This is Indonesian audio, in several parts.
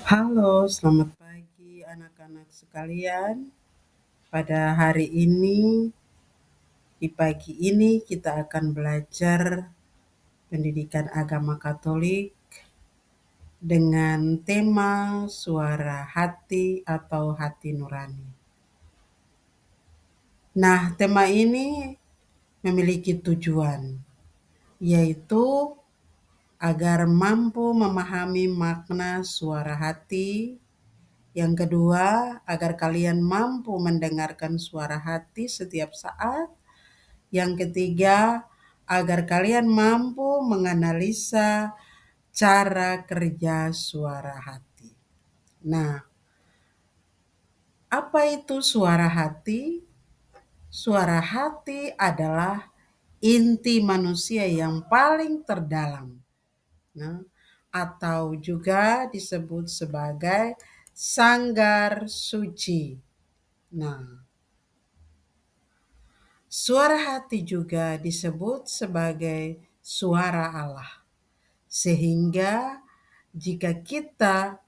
Halo, selamat pagi anak-anak sekalian. Pada hari ini, di pagi ini kita akan belajar pendidikan agama Katolik dengan tema suara hati atau hati nurani. Nah, tema ini memiliki tujuan, yaitu agar mampu memahami makna suara hati. Yang kedua, agar kalian mampu mendengarkan suara hati setiap saat. Yang ketiga, agar kalian mampu menganalisa cara kerja suara hati. Nah, apa itu suara hati? Suara hati adalah inti manusia yang paling terdalam. Nah, atau juga disebut sebagai sanggar suci. Nah, suara hati juga disebut sebagai suara Allah. Sehingga jika kita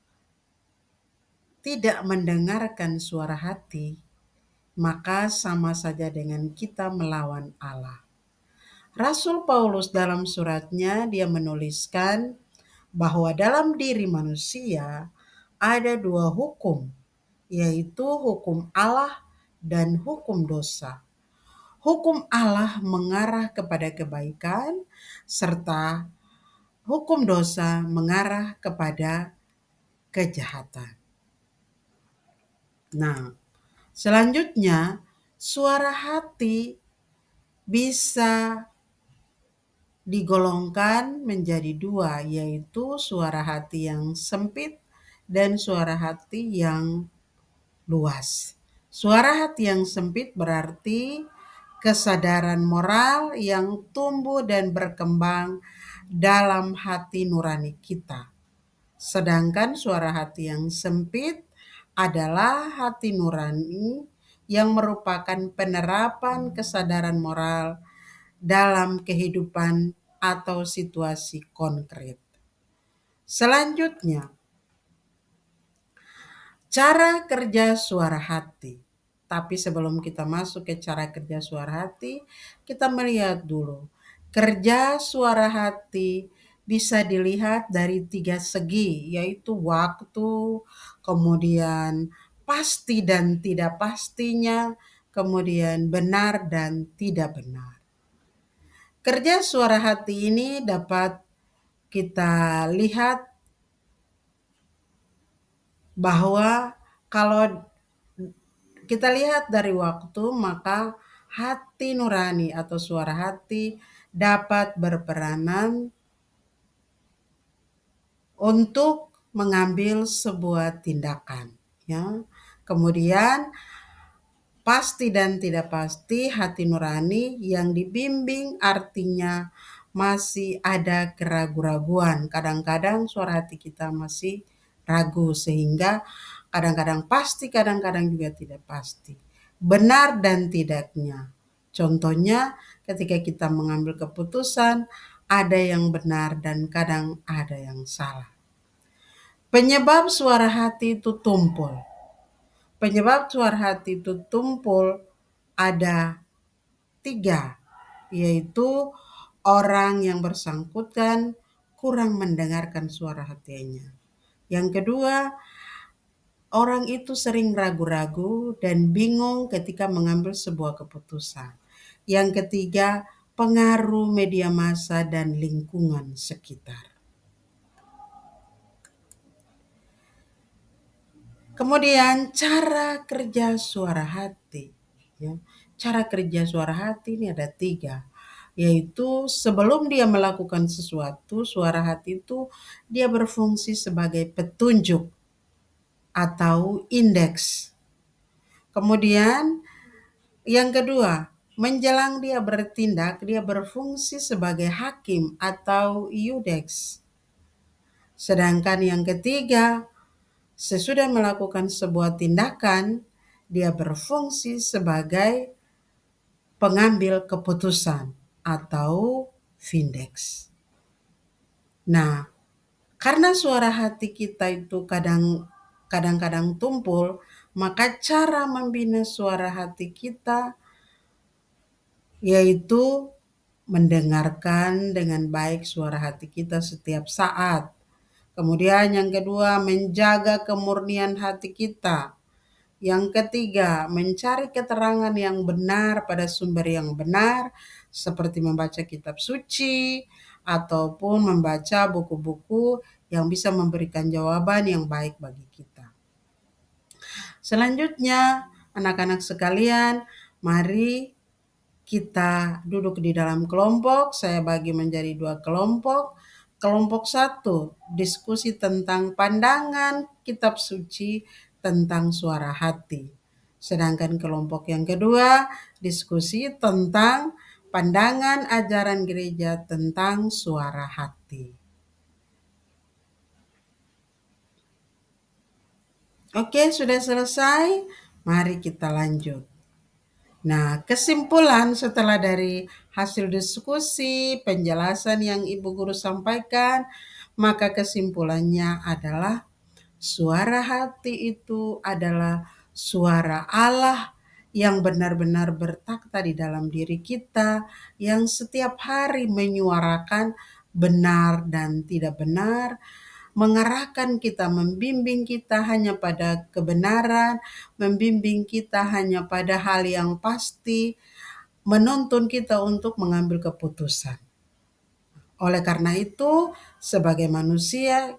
tidak mendengarkan suara hati, maka sama saja dengan kita melawan Allah. Rasul Paulus dalam suratnya dia menuliskan bahwa dalam diri manusia ada dua hukum, yaitu hukum Allah dan hukum dosa. Hukum Allah mengarah kepada kebaikan, serta hukum dosa mengarah kepada kejahatan. Nah, selanjutnya suara hati bisa digolongkan menjadi dua, yaitu suara hati yang sempit dan suara hati yang luas. Suara hati yang sempit berarti kesadaran moral yang tumbuh dan berkembang dalam hati nurani kita. Sedangkan suara hati yang sempit adalah hati nurani yang merupakan penerapan kesadaran moral dalam kehidupan atau situasi konkret. Selanjutnya, cara kerja suara hati. Tapi sebelum kita masuk ke cara kerja suara hati, kita melihat dulu. Kerja suara hati bisa dilihat dari 3 segi, yaitu waktu, kemudian pasti dan tidak pastinya, kemudian benar dan tidak benar. Kerja suara hati ini dapat kita lihat bahwa kalau kita lihat dari waktu, maka hati nurani atau suara hati dapat berperanan untuk mengambil sebuah tindakan. Ya. Kemudian pasti dan tidak pasti hati nurani yang dibimbing artinya masih ada keraguan-raguan. Kadang-kadang suara hati kita masih ragu sehingga kadang-kadang pasti, kadang-kadang juga tidak pasti. Benar dan tidaknya. Contohnya ketika kita mengambil keputusan ada yang benar dan kadang ada yang salah. Penyebab suara hati itu tumpul. Penyebab suara hati itu tumpul ada 3, yaitu orang yang bersangkutan kurang mendengarkan suara hatinya. Yang kedua, orang itu sering ragu-ragu dan bingung ketika mengambil sebuah keputusan. Yang ketiga, pengaruh media massa dan lingkungan sekitar. Kemudian cara kerja suara hati. Ya. Cara kerja suara hati ini ada 3. Yaitu sebelum dia melakukan sesuatu, suara hati itu dia berfungsi sebagai petunjuk atau indeks. Kemudian yang kedua, menjelang dia bertindak, dia berfungsi sebagai hakim atau iudex. Sedangkan yang ketiga, sesudah melakukan sebuah tindakan, dia berfungsi sebagai pengambil keputusan atau vindex. Nah, Karena suara hati kita itu kadang-kadang tumpul, maka cara membina suara hati kita yaitu mendengarkan dengan baik suara hati kita setiap saat. Kemudian yang kedua, menjaga kemurnian hati kita. Yang ketiga, mencari keterangan yang benar pada sumber yang benar, seperti membaca kitab suci ataupun membaca buku-buku yang bisa memberikan jawaban yang baik bagi kita. Selanjutnya, anak-anak sekalian, mari kita duduk di dalam kelompok. Saya bagi menjadi 2 kelompok. Kelompok 1, diskusi tentang pandangan kitab suci tentang suara hati. Sedangkan kelompok yang kedua, diskusi tentang pandangan ajaran gereja tentang suara hati. Oke, sudah selesai. Mari kita lanjut. Nah, kesimpulan setelah dari hasil diskusi, penjelasan yang Ibu Guru sampaikan, maka kesimpulannya adalah suara hati itu adalah suara Allah yang benar-benar bertakhta di dalam diri kita, yang setiap hari menyuarakan benar dan tidak benar, mengarahkan kita, membimbing kita hanya pada kebenaran, membimbing kita hanya pada hal yang pasti, menuntun kita untuk mengambil keputusan. Oleh karena itu, sebagai manusia,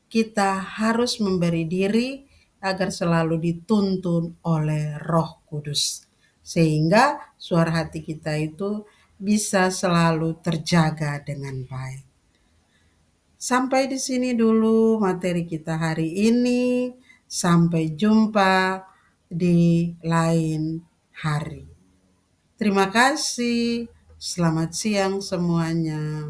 kita harus memberi diri agar selalu dituntun oleh Roh Kudus. Sehingga suara hati kita itu bisa selalu terjaga dengan baik. Sampai di sini dulu materi kita hari ini. Sampai jumpa di lain hari. Terima kasih. Selamat siang semuanya.